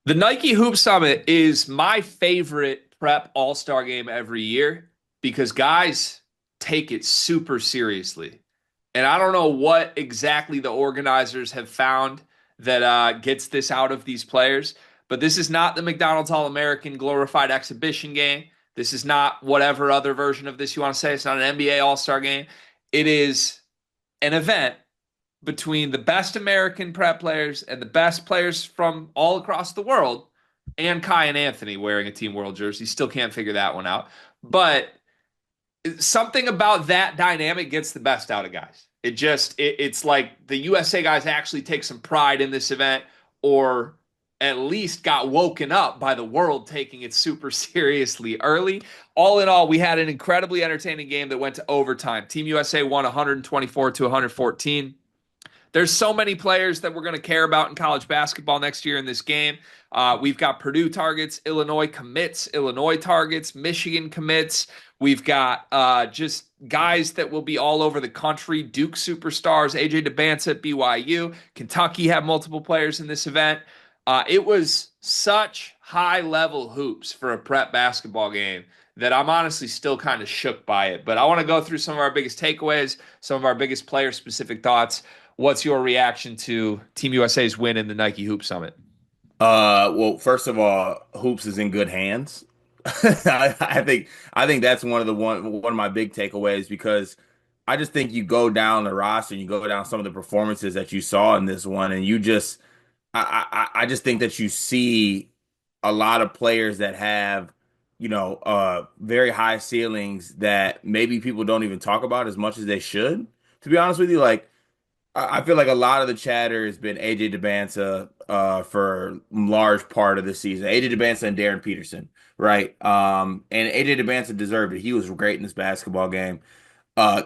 The Nike Hoop Summit is my favorite prep all-star game every year because guys take it super seriously. And I don't know what exactly the organizers have found that gets this out of these players, but this is not the McDonald's All-American glorified exhibition game. This is not whatever other version of this you want to say. It's not an NBA All-Star game. It is an event between the best American prep players and the best players from all across the world, and Kai and Anthony wearing a Team World jersey. Still can't figure that one out. But something about that dynamic gets the best out of guys. It's like the USA guys actually take some pride in this event, or at least got woken up by the world taking it super seriously early. All in all, we had an incredibly entertaining game that went to overtime. Team USA won 124 to 114. There's so many players that we're going to care about in college basketball next year in this game. We've got Purdue targets, Illinois commits, Illinois targets, Michigan commits. We've got just guys that will be all over the country. Duke superstars, AJ Debansa at BYU. Kentucky have multiple players in this event. It was such high level hoops for a prep basketball game that I'm honestly still kind of shook by it. But I want to go through some of our biggest takeaways, some of our biggest player specific thoughts. What's your reaction to Team USA's win in the Nike Hoop Summit? Well, first of all, hoops is in good hands. I think that's one of my big takeaways because I just think you go down the roster and you go down some of the performances that you saw in this one, and I just think that you see a lot of players that have, very high ceilings that maybe people don't even talk about as much as they should. To be honest with you, like. I feel like a lot of the chatter has been AJ Debansa for a large part of the season. AJ Debansa and Darren Peterson, right? And AJ Debansa deserved it. He was great in this basketball game.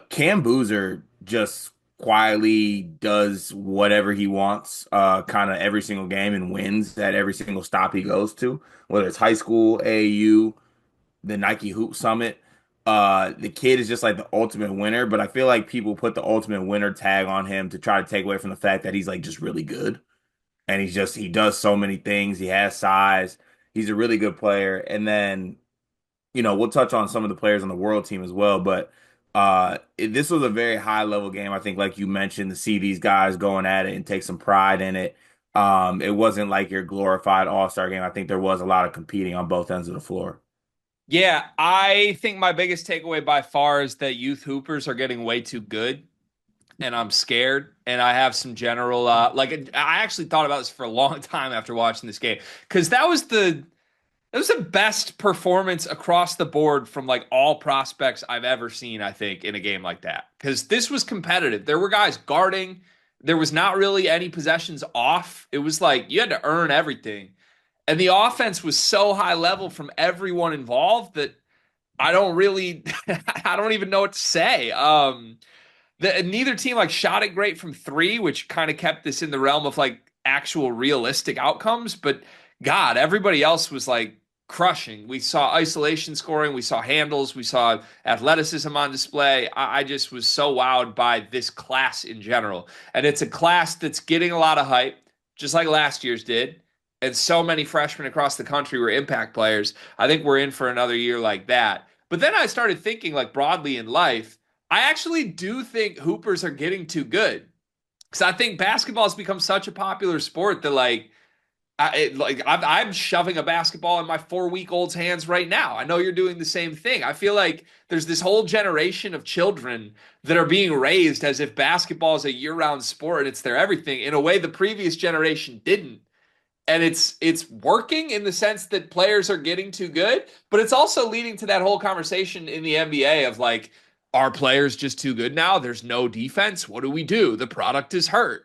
Cam Boozer just quietly does whatever he wants, kind of every single game and wins at every single stop he goes to, whether it's high school, AAU, the Nike Hoop Summit. The kid is just like the ultimate winner, but I feel like people put the ultimate winner tag on him to try to take away from the fact that he's like just really good. And he does so many things. He has size. He's a really good player. And then, we'll touch on some of the players on the world team as well, but this was a very high level game. I think, like you mentioned, to see these guys going at it and take some pride in it. It wasn't like your glorified all-star game. I think there was a lot of competing on both ends of the floor. Yeah, I think my biggest takeaway by far is that youth hoopers are getting way too good, and I'm scared. And I have some general, I actually thought about this for a long time after watching this game because that was the best performance across the board from like all prospects I've ever seen, I think, in a game like that. Because this was competitive. There were guys guarding. There was not really any possessions off. It was like you had to earn everything. And the offense was so high level from everyone involved that I don't really I don't even know what to say. Neither team like shot it great from three, which kind of kept this in the realm of like actual realistic outcomes. But God, everybody else was like crushing. We saw isolation scoring, we saw handles, we saw athleticism on display. I just was so wowed by this class in general. And it's a class that's getting a lot of hype, just like last year's did. And so many freshmen across the country were impact players. I think we're in for another year like that. But then I started thinking like broadly in life, I actually do think hoopers are getting too good because I think basketball has become such a popular sport that I'm shoving a basketball in my 4 week old's hands right now. I know you're doing the same thing. I feel like there's this whole generation of children that are being raised as if basketball is a year round sport and it's their everything in a way the previous generation didn't. And it's working in the sense that players are getting too good, but it's also leading to that whole conversation in the NBA of like, are players just too good now? There's no defense. What do we do? The product is hurt.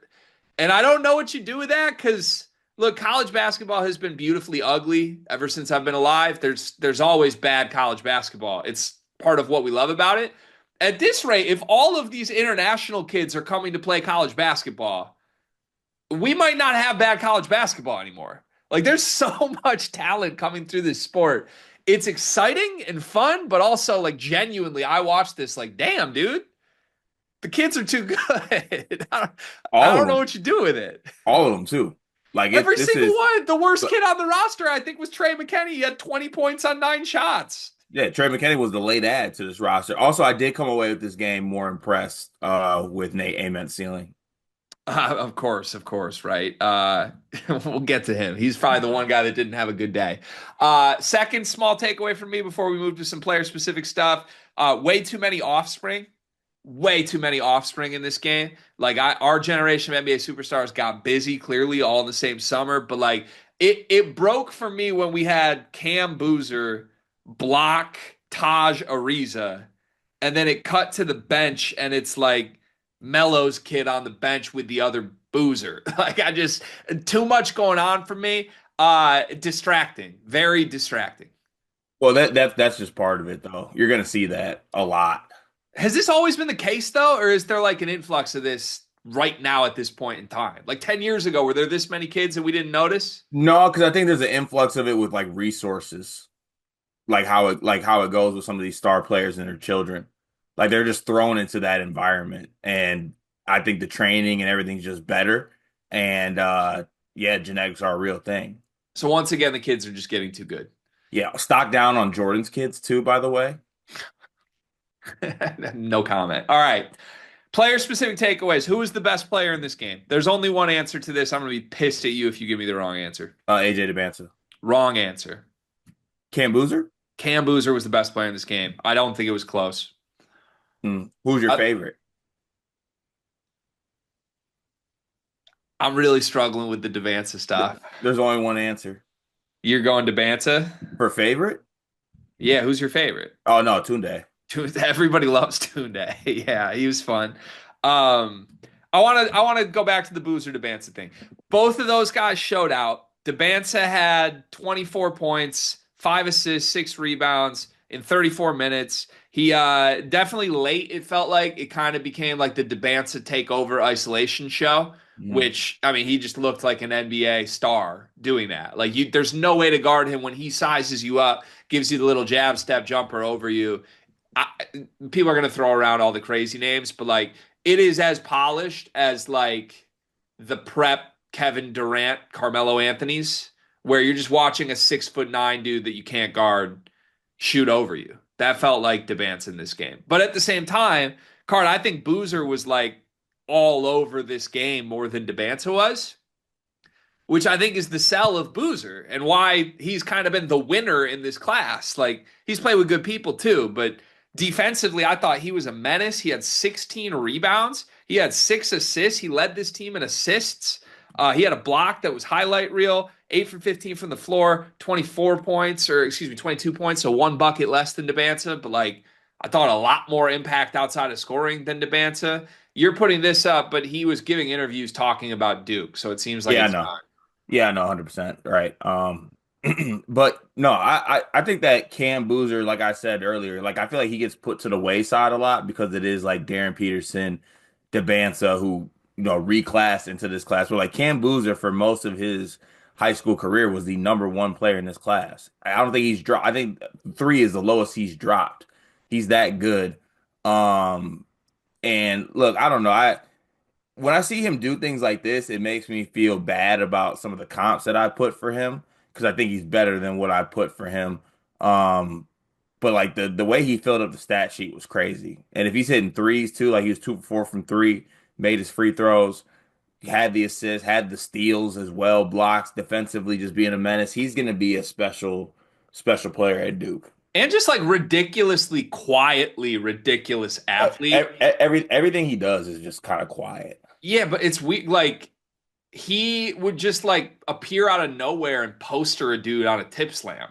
And I don't know what you do with that because look, college basketball has been beautifully ugly ever since I've been alive. There's always bad college basketball. It's part of what we love about it. At this rate, if all of these international kids are coming to play college basketball, we might not have bad college basketball anymore. Like there's so much talent coming through this sport. It's exciting and fun, but also like genuinely, I watch this like, damn, dude, the kids are too good. I All of don't know them, what you do with it. all of them too. Like Every this single is one. The worst kid on the roster, I think, was Trey McKenney. He had 20 points on 9 shots. yeah, Trey McKinney was the late add to this roster. Also, I did come away with this game more impressed with Nate Amen's ceiling. Of course, right? We'll get to him. He's probably the one guy that didn't have a good day. Second small takeaway from me before we move to some player specific stuff. Way too many offspring. Way too many offspring in this game. Like our generation of NBA superstars got busy, clearly all in the same summer, but like it broke for me when we had Cam Boozer block Taj Ariza, and then it cut to the bench, and it's like Melo's kid on the bench with the other Boozer. Like I just too much going on for me. Distracting, very distracting. Well, that's just part of it, though. You're gonna see that a lot. Has this always been the case though, or is there like an influx of this right now at this point in time? Like 10 years ago, were there this many kids and we didn't notice? No, because I think there's an influx of it with like resources, like how it goes with some of these star players and their children. Like they're just thrown into that environment, and I think the training and everything's just better. And yeah, genetics are a real thing. So once again, the kids are just getting too good. Yeah, stock down on Jordan's kids too, by the way. No comment. All right. Player specific takeaways. Who is the best player in this game? There's only one answer to this. I'm going to be pissed at you if you give me the wrong answer. AJ Debansa. Wrong answer. Cam Boozer? Cam Boozer was the best player in this game. I don't think it was close. Who's your I, favorite? I'm really struggling with the Debansa stuff. There's only one answer. You're going Debansa? For favorite? Yeah, who's your favorite? Oh no, Tunde. Everybody loves Tunde. Yeah, he was fun. Um, I want to go back to the Boozer Debansa thing. Both of those guys showed out. Debansa had 24 points, 5 assists, 6 rebounds in 34 minutes. He definitely late. It felt like it kind of became like the Debansa takeover isolation show, Mhm. which I mean, he just looked like an NBA star doing that. Like there's no way to guard him when he sizes you up, gives you the little jab step jumper over you. I, People are going to throw around all the crazy names, but like it is as polished as like the prep Kevin Durant, Carmelo Anthony's, where you're just watching a 6'9" dude that you can't guard shoot over you. That felt like Debansa in this game. But at the same time, Card, I think Boozer was like all over this game more than Debansa was, which I think is the sell of Boozer and why he's kind of been the winner in this class. Like he's played with good people too, but defensively, I thought he was a menace. He had 16 rebounds. He had 6 assists. He led this team in assists. He had a block that was highlight reel, 8 for 15 from the floor, 24 points, or excuse me, 22 points, so 1 bucket less than Debansa. But like, I thought a lot more impact outside of scoring than Debansa. You're putting this up, but he was giving interviews talking about Duke, so it seems like Yeah, I it's know. fine. Yeah, no, 100%. Right. But no, I think that Cam Boozer, like I said earlier, like I feel like he gets put to the wayside a lot because it is like Darren Peterson, Debansa, who, reclassed into this class. But like Cam Boozer for most of his high school career was the number one player in this class. I don't think he's dropped. I think three is the lowest he's dropped. He's that good. Um, and look, I don't know. I when I see him do things like this, it makes me feel bad about some of the comps that I put for him because I think he's better than what I put for him. Um, but like the way he filled up the stat sheet was crazy. And if he's hitting threes too, like he was 2 for 4 from three, made his free throws, had the assists, had the steals as well, blocks, defensively, just being a menace. He's going to be a special player at Duke. And just like ridiculously quietly ridiculous athlete. Everything he does is just kind of quiet. Yeah, but it's weird. Like he would just like appear out of nowhere and poster a dude on a tip slam.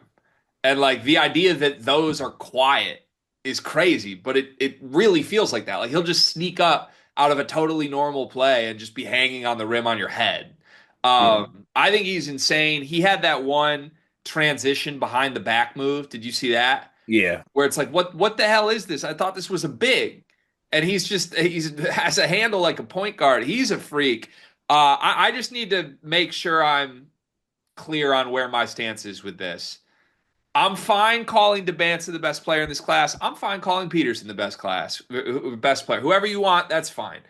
And like the idea that those are quiet is crazy, but it really feels like that. Like he'll just sneak up out of a totally normal play and just be hanging on the rim on your head. Yeah. I think he's insane. He had that one transition behind the back move. Did you see that? Yeah. Where it's like, what the hell is this? I thought this was a big. And he's has a handle like a point guard. He's a freak. I just need to make sure I'm clear on where my stance is with this. I'm fine calling Debansa the best player in this class. I'm fine calling Peterson the best player. Whoever you want, that's fine.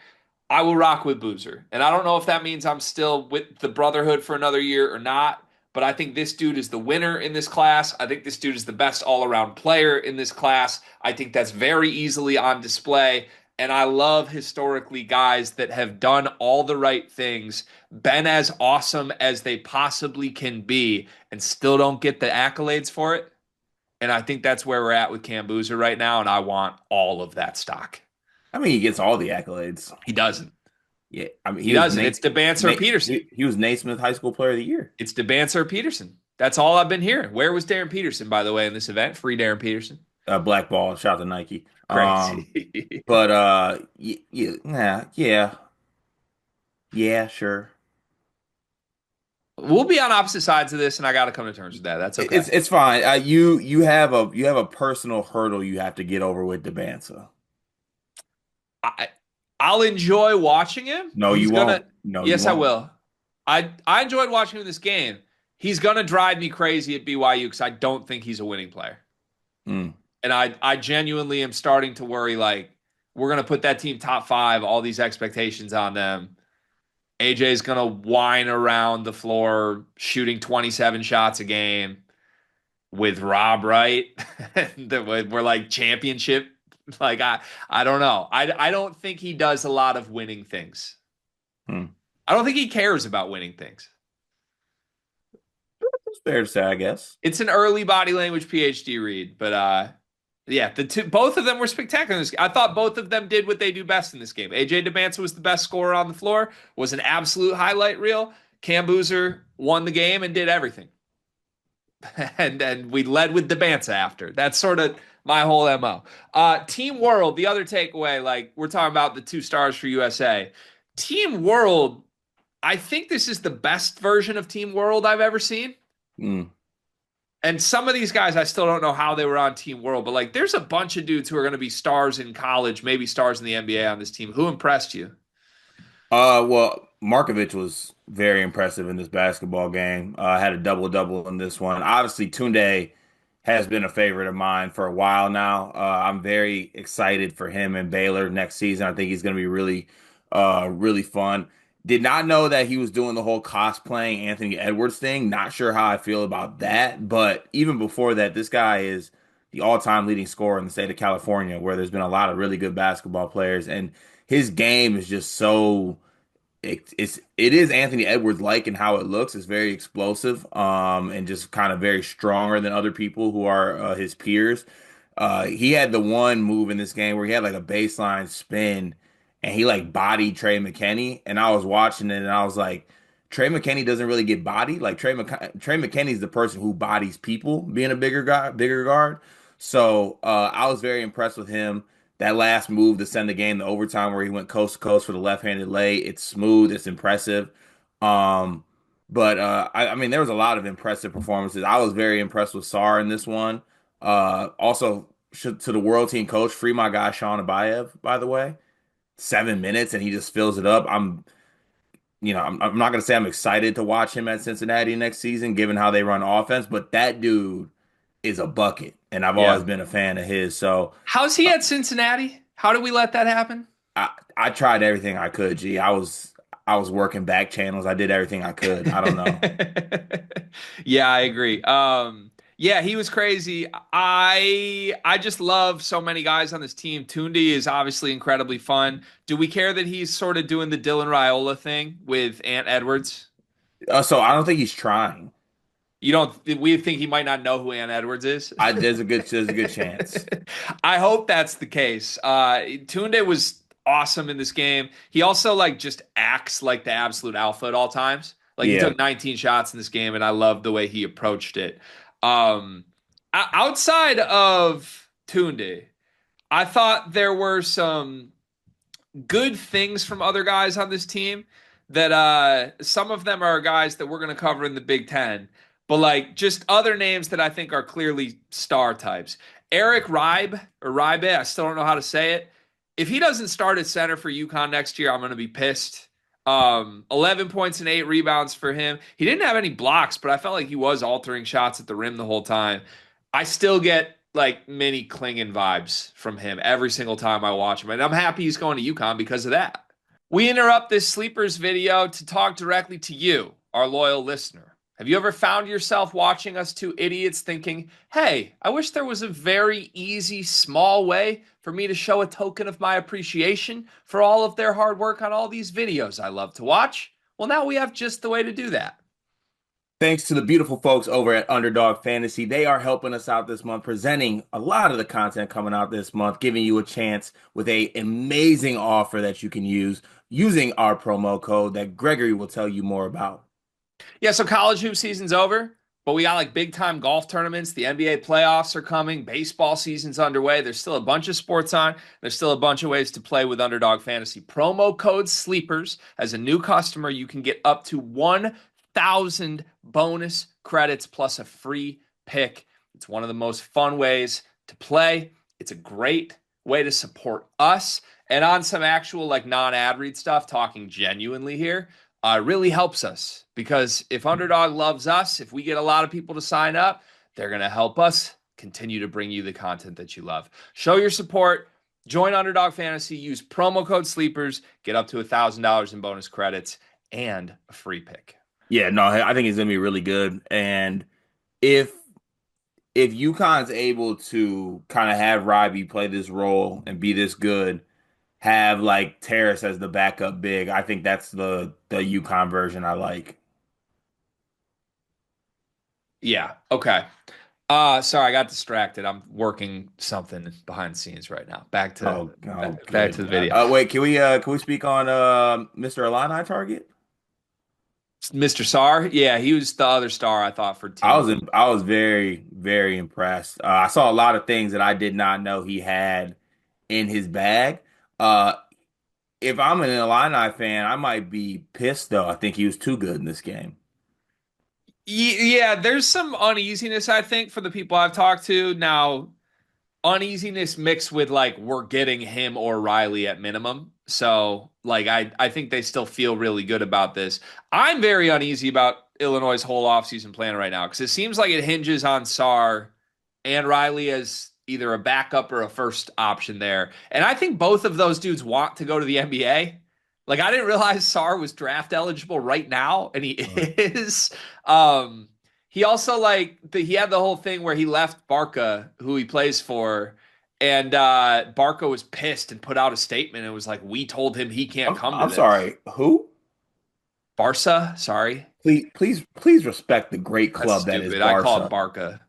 I will rock with Boozer. And I don't know if that means I'm still with the Brotherhood for another year or not, but I think this dude is the winner in this class. I think this dude is the best all around player in this class. I think that's very easily on display. And I love historically guys that have done all the right things, been as awesome as they possibly can be, and still don't get the accolades for it. And I think that's where we're at with Cam Boozer right now. And I want all of that stock. I mean, he gets all the accolades. He doesn't. Yeah, I mean, He doesn't. It's Debansa or Peterson. He was Naismith High School Player of the Year. It's Debansa or Peterson. That's all I've been hearing. Where was Darren Peterson, by the way, in this event? Free Darren Peterson. Black ball, shout out to Nike. Crazy. But yeah, sure. We'll be on opposite sides of this, and I got to come to terms with that. That's okay. It's fine. You have a personal hurdle you have to get over with Debansa. I I'll enjoy watching him. No, you He's won't. gonna. No, you Yes, I won't. will. I enjoyed watching him in this game. He's gonna drive me crazy at BYU because I don't think he's a winning player. Mm. And I genuinely am starting to worry like we're going to put that team top five, all these expectations on them. AJ's going to whine around the floor, shooting 27 shots a game with Rob Wright. We're like championship. Like, I don't know. I don't think he does a lot of winning things. Mm. I don't think he cares about winning things. It's fair to say, I guess. It's an early body language PhD read, but yeah, both of them were spectacular in this. I thought both of them did what they do best in this game. AJ Debansa was the best scorer on the floor, was an absolute highlight reel. Cam Boozer won the game and did everything. And we led with Debansa after. That's sort of my whole MO. Team World, the other takeaway, like we're talking about the 2 stars for USA. Team World, I think this is the best version of Team World I've ever seen. Mm. And some of these guys, I still don't know how they were on Team World, but like there's a bunch of dudes who are going to be stars in college, maybe stars in the NBA on this team. Who impressed you? Well, Markovich was very impressive in this basketball game. Had a double double in this one. Obviously, Tunde has been a favorite of mine for a while now. I'm very excited for him and Baylor next season. I think he's going to be really fun. Did not know that he was doing the whole cosplaying Anthony Edwards thing. Not sure how I feel about that. But even before that, this guy is the all-time leading scorer in the state of California, where there's been a lot of really good basketball players, and his game is just so it is Anthony Edwards like in how it looks. It's very explosive, and just kind of very stronger than other people who are his peers. He had the one move in this game where he had like a baseline spin and he like bodied Trey McKinney. And I was watching it and I was like, Trey McKinney doesn't really get bodied. Like Trey McKinney is the person who bodies people, being a bigger guard. So I was very impressed with him. That last move to send the game to overtime where he went coast to coast for the left-handed lay, it's smooth, it's impressive. Um, but I mean, there was a lot of impressive performances. I was very impressed with Sarr in this one. Also, to the world team coach, free my guy Sean Abayev, by the way. 7 minutes and he just fills it up. I'm not gonna say I'm excited to watch him at Cincinnati next season, given how they run offense, but that dude is a bucket, and I've always Yeah. been a fan of his. So How's he at Cincinnati? How did we let that happen? I tried everything I could. I was working back channels. I did everything I could. I don't know. Yeah, I agree. Yeah, he was crazy. I just love so many guys on this team. Tundi is obviously incredibly fun. Do we care that he's sort of doing the Dylan Raiola thing with Ant Edwards? So I don't think he's trying. You don't we think he might not know who Ant Edwards is? There's a good chance. I hope that's the case. Tunde was awesome in this game. He also like just acts like the absolute alpha at all times. Like he Yeah. took 19 shots in this game, and I love the way he approached it. Um, Outside of Tunde, I thought there were some good things from other guys on this team that some of them are guys that we're going to cover in the Big Ten, but like just other names that I think are clearly star types. Eric Ribe or Ribe, I still don't know how to say it. If he doesn't start at center for UConn next year, I'm going to be pissed. 11 points and 8 rebounds for him. He didn't have any blocks, but I felt like he was altering shots at the rim the whole time. I still get like mini Klingon vibes from him every single time I watch him, and I'm happy he's going to UConn because of that. We interrupt this sleepers video to talk directly to you, our loyal listener. Have you ever found yourself watching us two idiots thinking, hey, I wish there was a very easy, small way for me to show a token of my appreciation for all of their hard work on all these videos I love to watch? Well, now we have just the way to do that. Thanks to the beautiful folks over at Underdog Fantasy. They are helping us out this month, presenting a lot of the content coming out this month, giving you a chance with a amazing offer that you can use using our promo code that Gregory will tell you more about. Yeah, so college hoop season's over, but we got like big time golf tournaments. The NBA playoffs are coming. Baseball season's underway. There's still a bunch of sports on. There's still a bunch of ways to play with Underdog Fantasy. Promo code SLEEPERS. As a new customer, you can get up to 1,000 bonus credits plus a free pick. It's one of the most fun ways to play. It's a great way to support us. And on some actual like non-ad read stuff, talking genuinely here, really helps us because if Underdog loves us, if we get a lot of people to sign up, they're going to help us continue to bring you the content that you love. Show your support. Join Underdog Fantasy. Use promo code SLEEPERS. Get up to $1,000 in bonus credits and a free pick. Yeah, no, I think he's gonna be really good. And if if UConn's able to kind of have Robbie play this role and be this good, have like Terrace as the backup big, I think that's the UConn version I like. Yeah. Okay. Sorry, I got distracted. I'm working something behind the scenes right now. Oh, Back to good. the video. Wait, can we speak on Mr. Illini target? Mr. Sarr, yeah, he was the other star I thought for Team. I was very impressed. I saw a lot of things that I did not know he had in his bag. Uh, if I'm an Illini fan, I might be pissed though. I think he was too good in this game. Yeah, there's some uneasiness, I think, for the people I've talked to. Now, uneasiness mixed with like we're getting him or Riley at minimum. So, like I think they still feel really good about this. I'm very uneasy about Illinois' whole offseason plan right now because it seems like it hinges on Sarr and Riley as either a backup or a first option there. And I think both of those dudes want to go to the NBA. Like I didn't realize Sarr was draft eligible right now, and he is. Um, he also he had the whole thing where he left Barca, who he plays for, and Barca was pissed and put out a statement. It was like, we told him he can't come to I'm this. sorry. Who? Barca, sorry. Please respect the great That's club that is stupid. I call it Barca.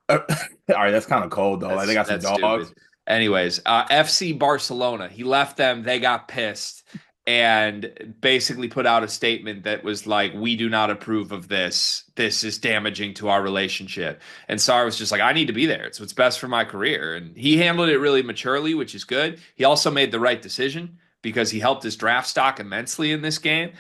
Barca. All right, that's kind of cold though. Like they got some That's dogs. stupid. Anyways, FC Barcelona. He left them. They got pissed and basically put out a statement that was like, "We do not approve of this. This is damaging to our relationship." And Sarr was just like, "I need to be there. It's what's best for my career." And he handled it really maturely, which is good. He also made the right decision because he helped his draft stock immensely in this game.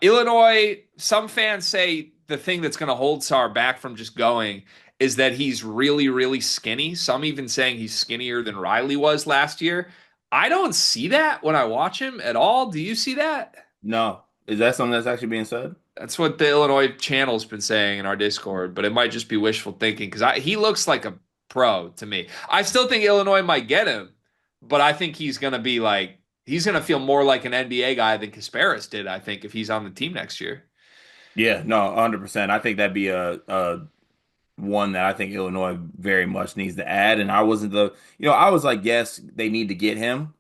Illinois. Some fans say the thing that's going to hold Sarr back from just going is that he's really, really skinny. Some even saying he's skinnier than Riley was last year. I don't see that when I watch him at all. Do you see that? No, is that something that's actually being said? That's what the Illinois channel's been saying in our Discord, but it might just be wishful thinking because he looks like a pro to me. I still think Illinois might get him, but I think he's going to be like, he's going to feel more like an NBA guy than Kasparis did, I think, if he's on the team next year. Yeah, no, 100%. I think that'd be a one that I think Illinois very much needs to add. And I wasn't I was like, yes, they need to get him,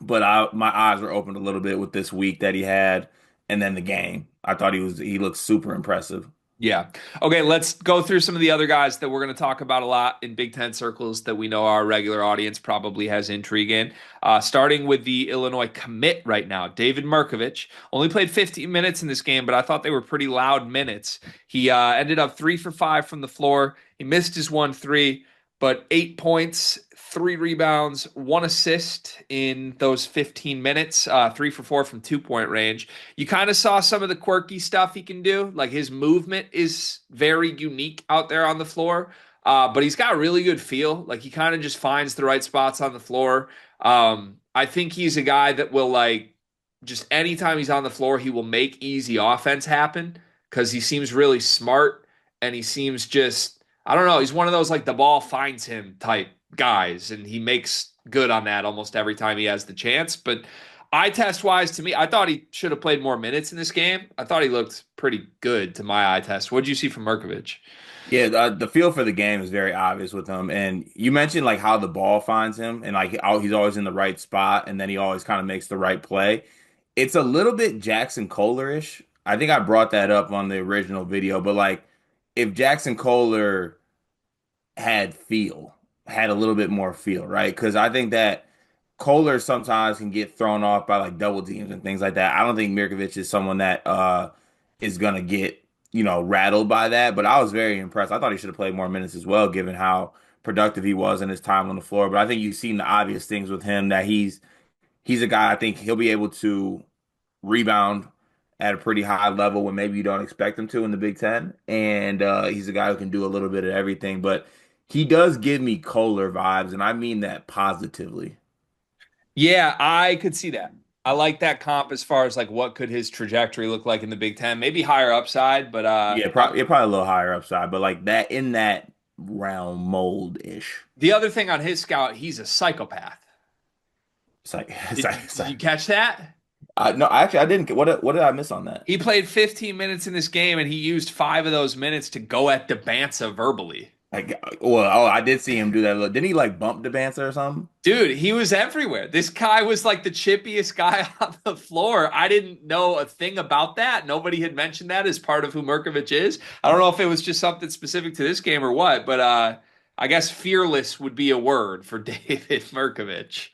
but my eyes were opened a little bit with this week that he had, and then the game. I thought he looked super impressive. Yeah. Okay, let's go through some of the other guys that we're going to talk about a lot in Big Ten circles that we know our regular audience probably has intrigue in. Starting with the Illinois commit right now, David Murkovich only played 15 minutes in this game, but I thought they were pretty loud minutes. He ended up 3 for 5 from the floor. He missed his 1 3, but 8 points, 3 rebounds, 1 assist in those 15 minutes, 3 for 4 from 2 point range. You kind of saw some of the quirky stuff he can do. Like his movement is very unique out there on the floor, but he's got really good feel. Like he kind of just finds the right spots on the floor. I think he's a guy that will like just anytime he's on the floor, he will make easy offense happen because he seems really smart and he seems just, I don't know, he's one of those like the ball finds him type guys, and he makes good on that almost every time he has the chance. But Eye test wise, to me, I thought he should have played more minutes in this game. I thought he looked pretty good to my eye test. What did you see from Murkovich? Yeah, the feel for the game is very obvious with him. And you mentioned like how the ball finds him and like how he's always in the right spot and then he always kind of makes the right play. It's a little bit Jackson Kohler-ish. I think I brought that up on the original video, but like if Jackson Kohler had feel, had a little bit more feel, right? Because I think that Kohler sometimes can get thrown off by like double teams and things like that. I don't think Mirkovich is someone that is gonna get, rattled by that. But I was very impressed. I thought he should have played more minutes as well, given how productive he was in his time on the floor. But I think you've seen the obvious things with him that he's a guy I think he'll be able to rebound at a pretty high level when maybe you don't expect him to in the Big Ten. And he's a guy who can do a little bit of everything. But he does give me Kohler vibes, and I mean that positively. Yeah, I could see that. I like that comp as far as like what could his trajectory look like in the Big Ten. Maybe higher upside, but Yeah, probably a little higher upside, but like that in that realm mold-ish. the other thing on his scout, he's a psychopath. It's like, it's like, Did it's like you catch that? no, actually, I didn't. What did I miss on that? He played 15 minutes in this game and he used 5 of those minutes to go at Debansa verbally. Like, well, oh, I did see him do that. Didn't he like bump the Debansa or something? Dude, he was everywhere. This guy was like the chippiest guy on the floor. I didn't know a thing about that. Nobody had mentioned that as part of who Murkovich is. I don't know if it was just something specific to this game or what, but I guess fearless would be a word for David Murkovich.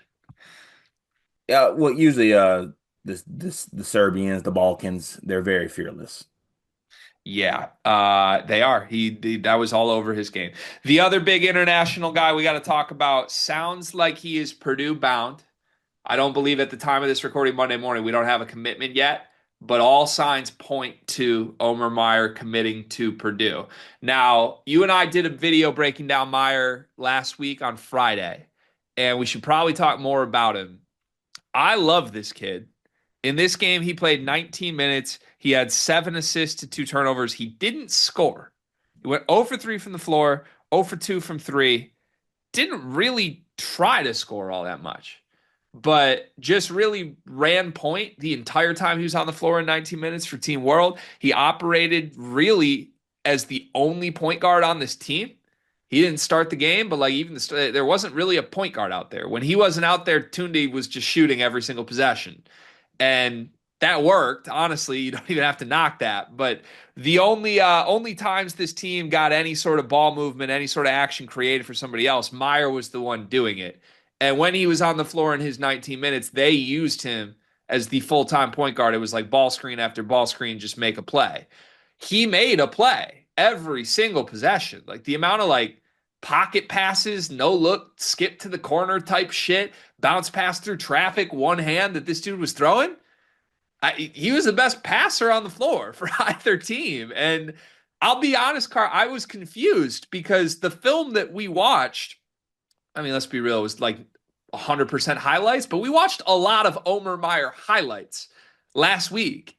Yeah, well, usually, the Serbians, the Balkans, they're very fearless. Yeah, they are. That was all over his game. The other big international guy we got to talk about sounds like he is Purdue bound. I don't believe at the time of this recording Monday morning, we don't have a commitment yet, but all signs point to Omar Meyer committing to Purdue. Now, you and I did a video breaking down Meyer last week on Friday, and we should probably talk more about him. I love this kid. In this game, he played 19 minutes. He had 7 assists to 2 turnovers. He didn't score. He went 0 for 3 from the floor, 0 for 2 from three. Didn't really try to score all that much, but just really ran point the entire time he was on the floor in 19 minutes for Team World. He operated really as the only point guard on this team. He didn't start the game, but like there wasn't really a point guard out there. When he wasn't out there, Tunde was just shooting every single possession. And that worked. Honestly, you don't even have to knock that. But the only times this team got any sort of ball movement, any sort of action created for somebody else, Meyer was the one doing it. And when he was on the floor in his 19 minutes, they used him as the full-time point guard. It was like ball screen after ball screen, just make a play. He made a play every single possession. Like the amount of like pocket passes, no look, skip to the corner type shit, bounce pass through traffic, one hand that this dude was throwing. He was the best passer on the floor for either team. And I'll be honest, Carr, I was confused because the film that we watched, I mean, let's be real, it was like 100% highlights, but we watched a lot of Omer Meyer highlights last week.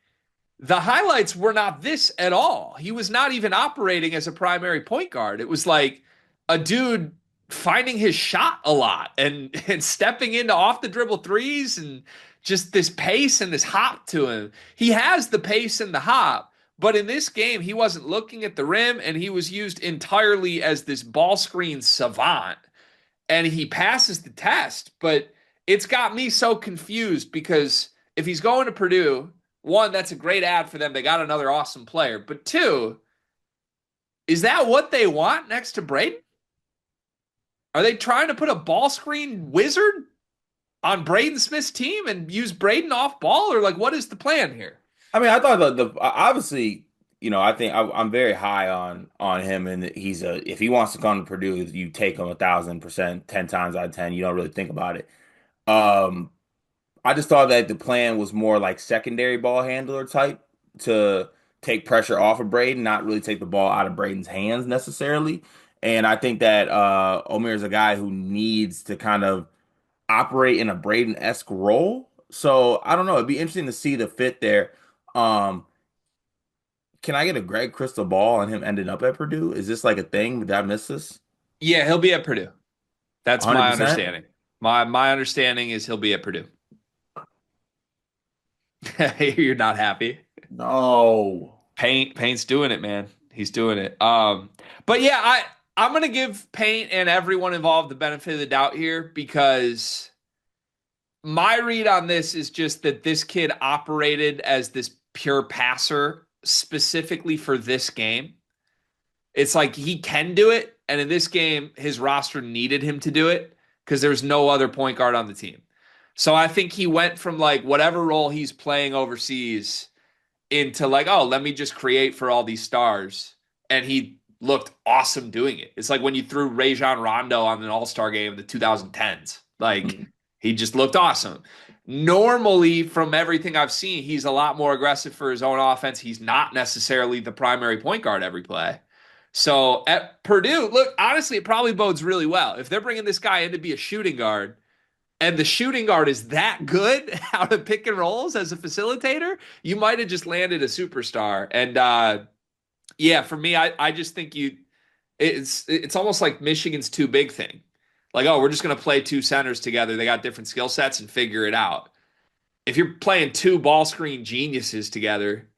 The highlights were not this at all. He was not even operating as a primary point guard. It was like a dude finding his shot a lot and stepping into off the dribble threes and just this pace and this hop to him. He has the pace and the hop, but in this game, he wasn't looking at the rim and he was used entirely as this ball screen savant. And he passes the test, but it's got me so confused because if he's going to Purdue, one, that's a great ad for them. They got another awesome player. But two, is that what they want next to Braden? Are they trying to put a ball screen wizard on Braden Smith's team and use Braden off ball? Or like, what is the plan here? I mean, I thought the obviously, I think I'm very high on him, and he's if he wants to come to Purdue, you take him 1,000%, 10 times out of 10. You don't really think about it. Um, I just thought that the plan was more like secondary ball handler type to take pressure off of Braden, not really take the ball out of Braden's hands necessarily. And I think that Omer is a guy who needs to kind of operate in a Braden-esque role. So I don't know. It'd be interesting to see the fit there. Um, can I get a Greg crystal ball on him ending up at Purdue? Is this like a thing? Did I miss this? Yeah, he'll be at Purdue. That's my 100%? understanding. My understanding is he'll be at Purdue. You're not happy. No. Paint's doing it, man. He's doing it. But yeah, I'm gonna give Paint and everyone involved the benefit of the doubt here because my read on this is just that this kid operated as this pure passer specifically for this game. It's like he can do it, and in this game, his roster needed him to do it because there's no other point guard on the team. So I think he went from like whatever role he's playing overseas into like, oh, let me just create for all these stars. And he looked awesome doing it. It's like when you threw Rajon Rondo on an All-Star game in the 2010s. Like Mm. he just looked awesome. Normally, from everything I've seen, he's a lot more aggressive for his own offense. He's not necessarily the primary point guard every play. So at Purdue, look, honestly, it probably bodes really well. If they're bringing this guy in to be a shooting guard, and the shooting guard is that good out of pick and rolls as a facilitator, you might have just landed a superstar. And yeah, for me, I just think it's almost like Michigan's too big thing. Like, oh, we're just gonna play two centers together. They got different skill sets and figure it out. If you're playing two ball screen geniuses together,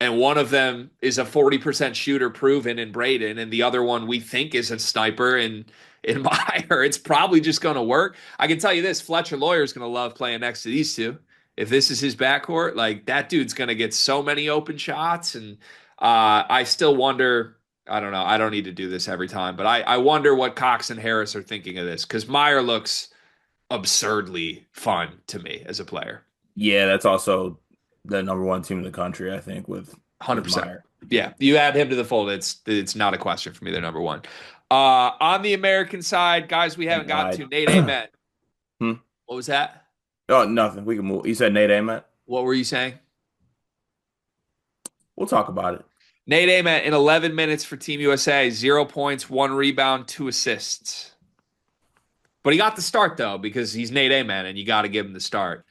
and one of them is a 40% shooter proven in Braden, and the other one we think is a sniper in Meyer, it's probably just going to work. I can tell you this, Fletcher Lawyer is going to love playing next to these two. If this is his backcourt, like that dude's going to get so many open shots. And I still wonder, I don't know, I don't need to do this every time, but I wonder what Cox and Harris are thinking of this because Meyer looks absurdly fun to me as a player. Yeah, that's also the number one team in the country, I think, with 100%. Meyer. Yeah, you add him to the fold. It's not a question for me. They're number one. On the American side, guys, we And haven't gotten died. to Nate Amen. Hmm? What was that? Oh, nothing. We can move. You said Nate Ament? What were you saying? We'll talk about it. Nate Amen in 11 minutes for Team USA, 0 points, 1 rebound, 2 assists. But he got the start though because he's Nate Amen, and you got to give him the start.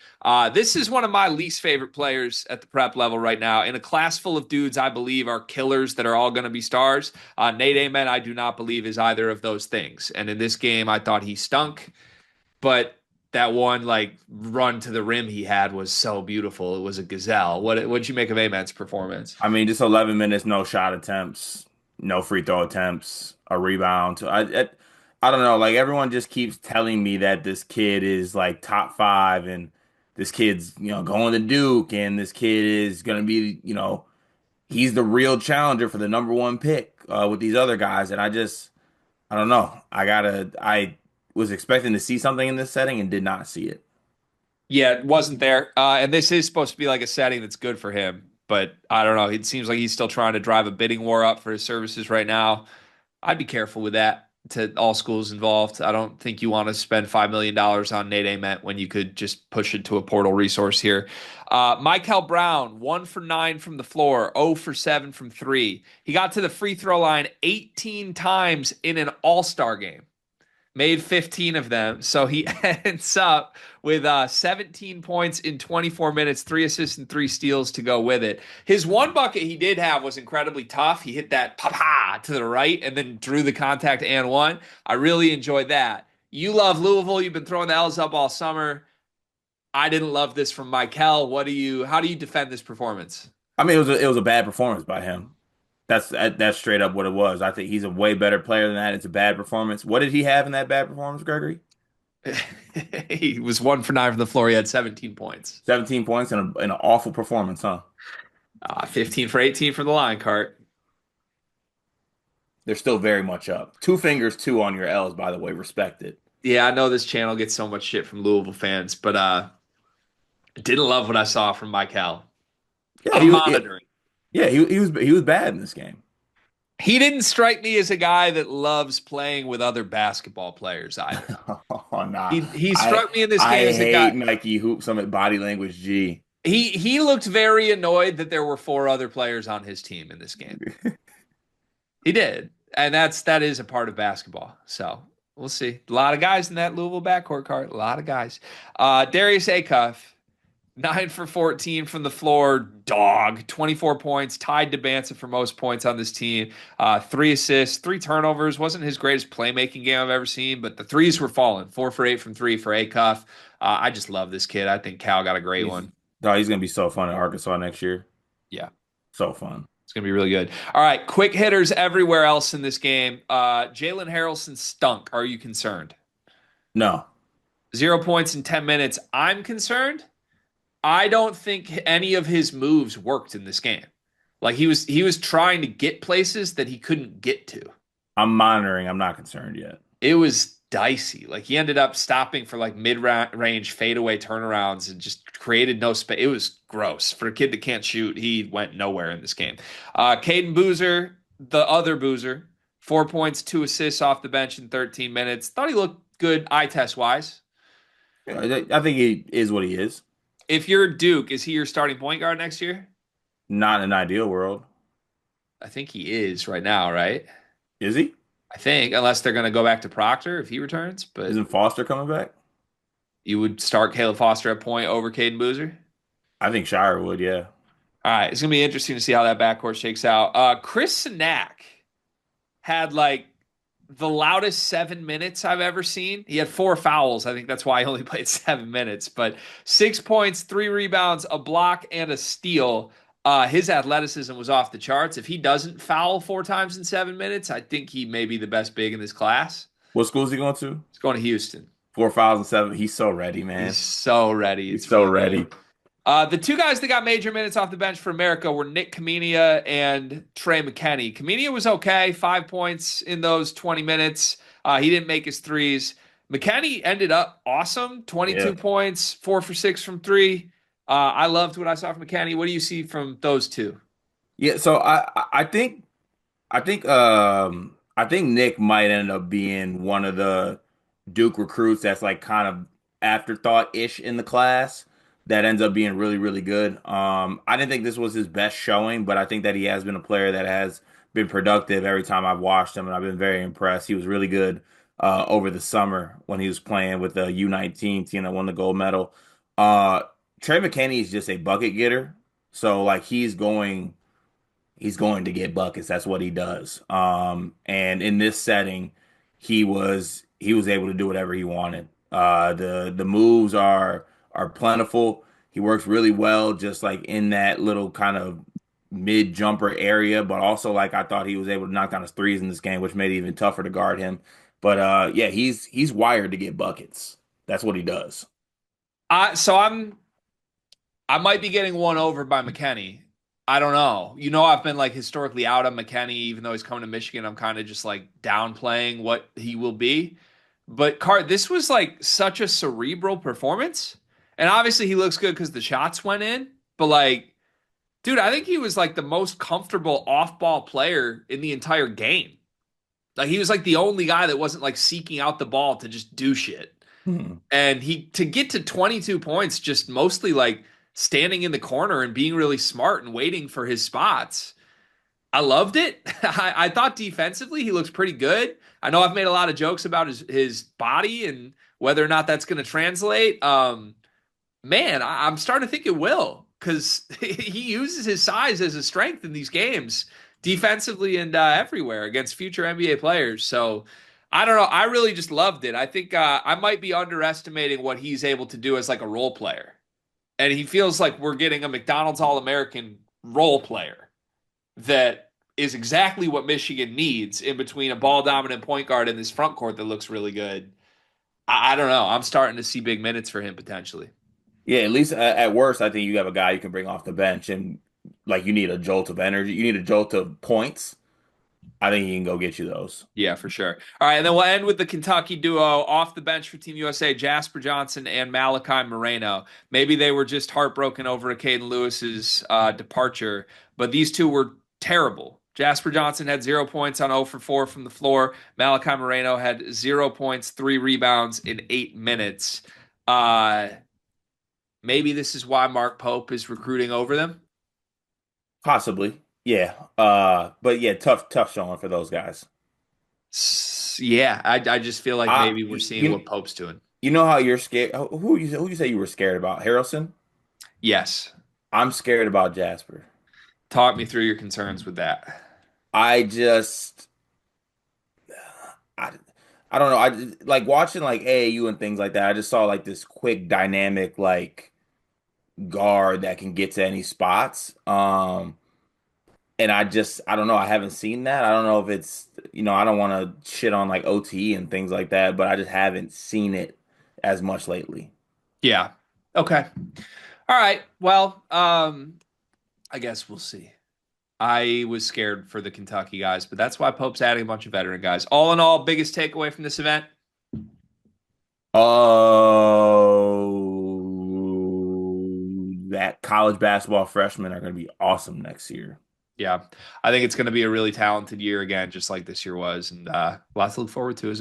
This is one of my least favorite players at the prep level right now. In a class full of dudes, I believe are killers that are all going to be stars. Nate Amen, I do not believe is either of those things. And in this game, I thought he stunk. But that one like run to the rim he had was so beautiful. It was a gazelle. What'd you make of Amen's performance? I mean, just 11 minutes, no shot attempts, no free throw attempts, a rebound. I don't know. Like everyone just keeps telling me that this kid is like top five, and this kid's going to Duke, and this kid is gonna be he's the real challenger for the number one pick with these other guys, and I don't know. I was expecting to see something in this setting and did not see it. Yeah, it wasn't there. And this is supposed to be like a setting that's good for him. But I don't know. It seems like he's still trying to drive a bidding war up for his services right now. I'd be careful with that to all schools involved. I don't think you want to spend $5 million on Nate Ament when you could just push it to a portal resource here. Michael Brown, 1 for 9 from the floor, 0 for 7 from three. He got to the free throw line 18 times in an all-star game, made 15 of them. So he ends up with 17 points in 24 minutes, 3 assists and 3 steals to go with it. His one bucket he did have was incredibly tough. He hit that papa to the right and then drew the contact and one. I really enjoyed that. You love Louisville. You've been throwing the L's up all summer. I didn't love this from Michael. How do you defend this performance? I mean, it was a bad performance by him. That's straight up what it was. I think he's a way better player than that. It's a bad performance. What did he have in that bad performance, Gregory? He was 1 for 9 from the floor. He had 17 points. 17 points and an awful performance, huh? 15 for 18 from the line cart. They're still very much up. Two fingers, two on your L's, by the way. Respect it. Yeah, I know this channel gets so much shit from Louisville fans, but didn't love what I saw from Michael. Yeah, I'm monitoring. he was bad in this game. He didn't strike me as a guy that loves playing with other basketball players either. Oh, nah. He I struck me in this I game as a hate guy. Nike Hoop Summit body language G. He looked very annoyed that there were 4 other players on his team in this game. He did. And that is a part of basketball. So we'll see. A lot of guys in that Louisville backcourt cart. A lot of guys. Darius Acuff, 9 for 14 from the floor. Dog. 24 points. Tied Debansa for most points on this team. 3 assists, 3 turnovers. Wasn't his greatest playmaking game I've ever seen, but the threes were falling. 4 for 8 from three for Acuff. I just love this kid. I think Cal got a great He's one. Oh, he's gonna be so fun at Arkansas next year. Yeah, So fun. it's gonna be really good. All right, quick hitters everywhere else in this game. Jalen Harrelson stunk. Are you concerned? No, 0 points in 10 minutes. I'm concerned. I don't think any of his moves worked in this game. Like he was trying to get places that he couldn't get to. I'm monitoring. I'm not concerned yet. It was dicey. Like he ended up stopping for like mid-range fadeaway turnarounds and just created no space. It was gross. For a kid that can't shoot, he went nowhere in this game. Caden Boozer, the other Boozer, 4 points, 2 assists off the bench in 13 minutes. Thought he looked good eye test wise. Yeah, I think he is what he is. If you're Duke, is he your starting point guard next year? Not in an ideal world. I think he is right now, right? Is he? I think, unless they're going to go back to Proctor if he returns. But Isn't Foster coming back? you would start Caleb Foster at point over Caden Boozer. I think Shire would, yeah. All right, it's going to be interesting to see how that backcourt shakes out. Chris Sinak had like the loudest 7 minutes I've ever seen. He had 4 fouls. I think that's why he only played 7 minutes. But 6 points, 3 rebounds, a block, and a steal. His athleticism was off the charts. If he doesn't foul 4 times in 7 minutes, I think he may be the best big in this class. What school is he going to? He's going to Houston. 4,007. He's so ready, He's man. so ready. He's It's so really good. ready. The two guys that got major minutes off the bench for America were Nick Kamenia and Trey McKenney. Kamenia was okay, 5 points in those 20 minutes. He didn't make his threes. McKenney ended up awesome, 22 Yeah. points, 4 for 6 from three. I loved what I saw from McKenney. What do you see from those two? Yeah, so I think Nick might end up being one of the Duke recruits that's like kind of afterthought-ish in the class that ends up being really, really good. I didn't think this was his best showing, but I think that he has been a player that has been productive every time I've watched him, and I've been very impressed. He was really good over the summer when he was playing with the U19 team that won the gold medal. Uh, Trey McKinney is just a bucket getter, so like he's going to get buckets. That's what he does. And in this setting, he was able to do whatever he wanted. The moves are plentiful. He works really well, just like in that little kind of mid jumper area. But also, like I thought he was able to knock down his threes in this game, which made it even tougher to guard him. But yeah, he's wired to get buckets. That's what he does. I might be getting won over by McKenney. I don't know. I've been like historically out on McKenney, even though he's coming to Michigan. I'm kind of just like downplaying what he will be. But this was like such a cerebral performance. And obviously he looks good because the shots went in. But like, dude, I think he was like the most comfortable off-ball player in the entire game. Like he was like the only guy that wasn't like seeking out the ball to just do shit. Hmm. And he to get to 22 points, just mostly like standing in the corner and being really smart and waiting for his spots. I loved it. I thought defensively he looks pretty good. I know I've made a lot of jokes about his body and whether or not that's going to translate. Man, I'm starting to think it will because he uses his size as a strength in these games, defensively and everywhere against future NBA players. So I don't know. I really just loved it. I think I might be underestimating what he's able to do as like a role player, and he feels like we're getting a McDonald's All-American role player that is exactly what Michigan needs in between a ball dominant point guard in this front court that looks really good. I don't know. I'm starting to see big minutes for him potentially. Yeah, at least at worst, I think you have a guy you can bring off the bench, and like you need a jolt of energy, you need a jolt of points. I think he can go get you those. Yeah, for sure. All right, and then we'll end with the Kentucky duo off the bench for Team USA, Jasper Johnson and Malachi Moreno. Maybe they were just heartbroken over Caden Lewis's departure, but these two were terrible. Jasper Johnson had 0 points on 0 for 4 from the floor. Malachi Moreno had 0 points, 3 rebounds in 8 minutes. Uh, Maybe this is why Mark Pope is recruiting over them. Possibly, yeah. But yeah, tough showing for those guys. Yeah, I just feel like I maybe we're seeing what Pope's doing. you know how you're scared. Who you say you were scared about? Harrelson. Yes. I'm scared about Jasper. Talk me through your concerns with that. I just I I don't know. Like watching like AAU and things like that. I just saw like this quick dynamic like guard that can get to any spots. And I don't know. I haven't seen that. I don't know if it's, I don't want to shit on like OT and things like that, but I just haven't seen it as much lately. Yeah. Okay. All right. Well, I guess we'll see. I was scared for the Kentucky guys, but that's why Pope's adding a bunch of veteran guys. All in all, biggest takeaway from this event? Oh, that college basketball freshmen are going to be awesome next year. Yeah. I think it's going to be a really talented year again, just like this year was, and lots to look forward to as a